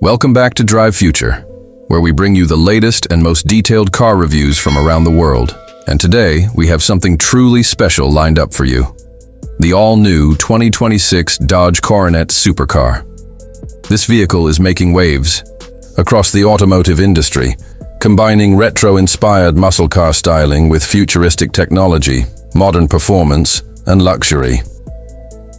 Welcome back to Drive Future, where we bring you the latest and most detailed car reviews from around the world. And today, we have something truly special lined up for you. The all-new 2026 Dodge Coronet Super Car. This vehicle is making waves across the automotive industry, combining retro-inspired muscle car styling with futuristic technology, modern performance, and luxury.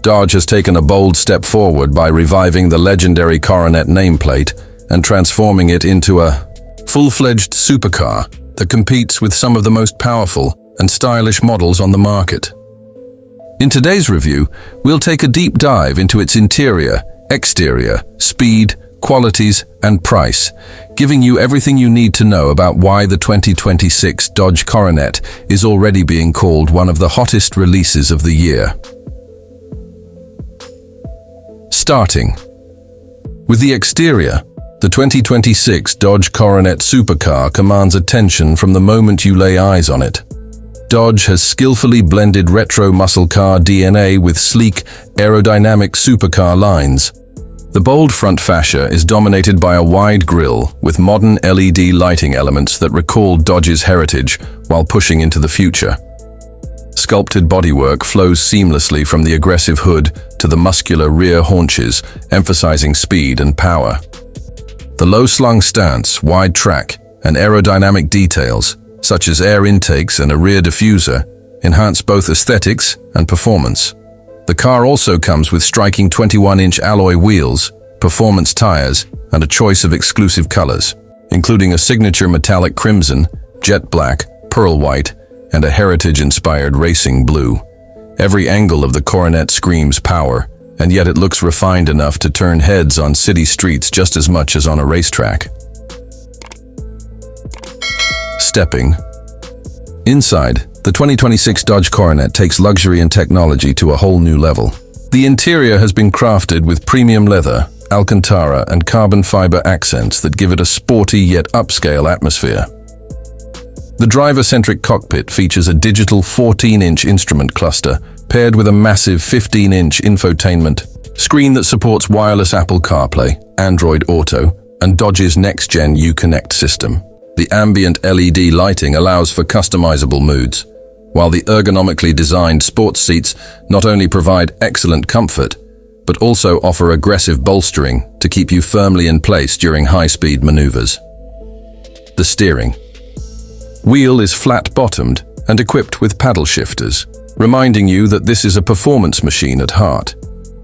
Dodge has taken a bold step forward by reviving the legendary Coronet nameplate and transforming it into a full-fledged supercar that competes with some of the most powerful and stylish models on the market. In today's review, we'll take a deep dive into its interior, exterior, speed, qualities, and price, giving you everything you need to know about why the 2026 Dodge Coronet is already being called one of the hottest releases of the year. Starting with the exterior, the 2026 Dodge Coronet Super Car commands attention from the moment you lay eyes on it. Dodge has skillfully blended retro muscle car DNA with sleek, aerodynamic supercar lines. The bold front fascia is dominated by a wide grille with modern LED lighting elements that recall Dodge's heritage while pushing into the future. Sculpted bodywork flows seamlessly from the aggressive hood to the muscular rear haunches, emphasizing speed and power. The low-slung stance, wide track, and aerodynamic details, such as air intakes and a rear diffuser, enhance both aesthetics and performance. The car also comes with striking 21-inch alloy wheels, performance tires, and a choice of exclusive colors, including a signature metallic crimson, jet black, pearl white, and a heritage-inspired racing blue. Every angle of the Coronet screams power, and yet it looks refined enough to turn heads on city streets just as much as on a racetrack. Stepping inside, the 2026 Dodge Coronet takes luxury and technology to a whole new level. The interior has been crafted with premium leather, Alcantara, and carbon fiber accents that give it a sporty yet upscale atmosphere. The driver-centric cockpit features a digital 14-inch instrument cluster paired with a massive 15-inch infotainment screen that supports wireless Apple CarPlay, Android Auto, and Dodge's next-gen Uconnect system. The ambient LED lighting allows for customizable moods, while the ergonomically designed sports seats not only provide excellent comfort, but also offer aggressive bolstering to keep you firmly in place during high-speed maneuvers. The steering wheel is flat-bottomed and equipped with paddle shifters, reminding you that this is a performance machine at heart.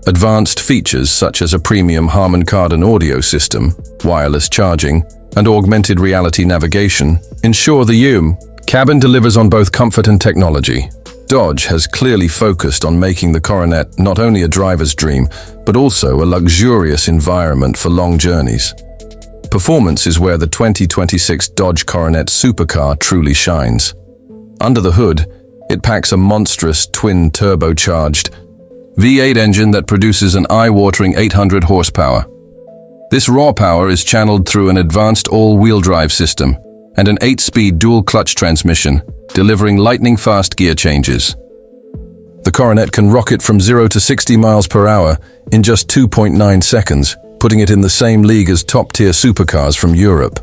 Advanced features such as a premium Harman Kardon audio system, wireless charging, and augmented reality navigation ensure the cabin delivers on both comfort and technology. Dodge has clearly focused on making the Coronet not only a driver's dream, but also a luxurious environment for long journeys. Performance is where the 2026 Dodge Coronet Super Car truly shines. Under the hood, it packs a monstrous twin-turbocharged V8 engine that produces an eye-watering 800 horsepower. This raw power is channeled through an advanced all-wheel drive system and an 8-speed dual-clutch transmission, delivering lightning-fast gear changes. The Coronet can rocket from 0 to 60 miles per hour in just 2.9 seconds, putting it in the same league as top-tier supercars from Europe.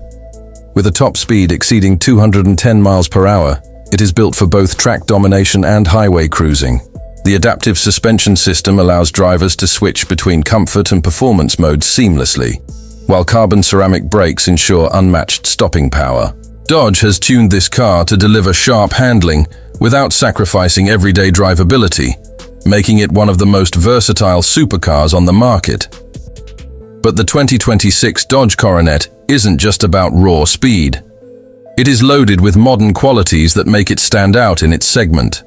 With a top speed exceeding 210 miles per hour, it is built for both track domination and highway cruising. The adaptive suspension system allows drivers to switch between comfort and performance modes seamlessly, while carbon ceramic brakes ensure unmatched stopping power. Dodge has tuned this car to deliver sharp handling without sacrificing everyday drivability, making it one of the most versatile supercars on the market. But the 2026 Dodge Coronet isn't just about raw speed. It is loaded with modern qualities that make it stand out in its segment.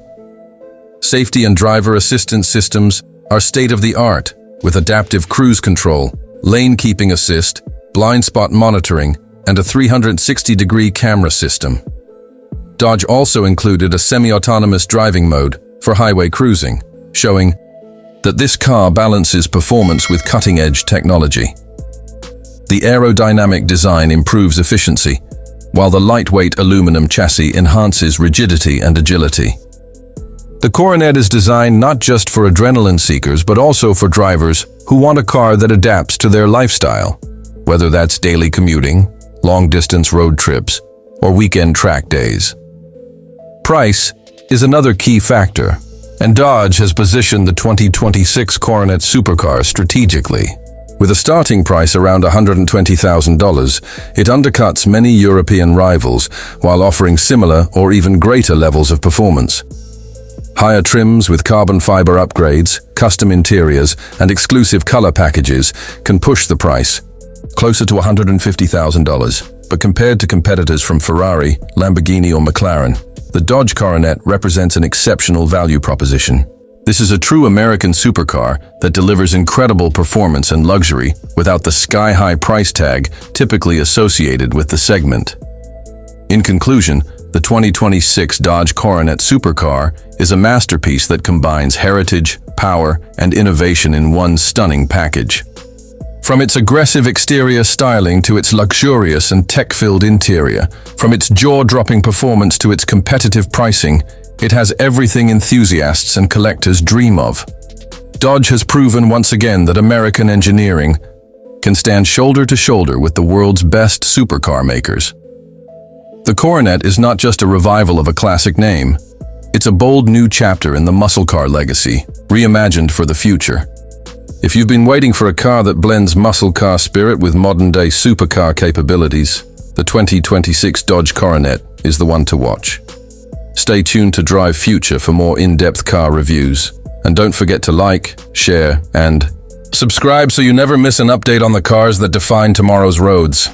Safety and driver assistance systems are state-of-the-art, with adaptive cruise control, lane keeping assist, blind spot monitoring, and a 360-degree camera system. Dodge also included a semi-autonomous driving mode for highway cruising, showing that this car balances performance with cutting-edge technology. The aerodynamic design improves efficiency, while the lightweight aluminum chassis enhances rigidity and agility. The Coronet is designed not just for adrenaline seekers, but also for drivers who want a car that adapts to their lifestyle. whether that's daily commuting, long-distance road trips, or weekend track days. Price is another key factor, and Dodge has positioned the 2026 Coronet Super Car strategically. With a starting price around $120,000, it undercuts many European rivals while offering similar or even greater levels of performance. Higher trims with carbon fiber upgrades, custom interiors, and exclusive color packages can push the price closer to $150,000. But compared to competitors from Ferrari, Lamborghini, or McLaren, the Dodge Coronet represents an exceptional value proposition. This is a true American supercar that delivers incredible performance and luxury without the sky-high price tag typically associated with the segment. In conclusion, the 2026 Dodge Coronet Super Car is a masterpiece that combines heritage, power, and innovation in one stunning package. From its aggressive exterior styling to its luxurious and tech-filled interior, from its jaw-dropping performance to its competitive pricing, it has everything enthusiasts and collectors dream of. Dodge has proven once again that American engineering can stand shoulder to shoulder with the world's best supercar makers. The Coronet is not just a revival of a classic name. It's a bold new chapter in the muscle car legacy, reimagined for the future. If you've been waiting for a car that blends muscle car spirit with modern-day supercar capabilities, the 2026 Dodge Coronet is the one to watch. Stay tuned to Drive Future for more in-depth car reviews. And don't forget to like, share, and subscribe so you never miss an update on the cars that define tomorrow's roads.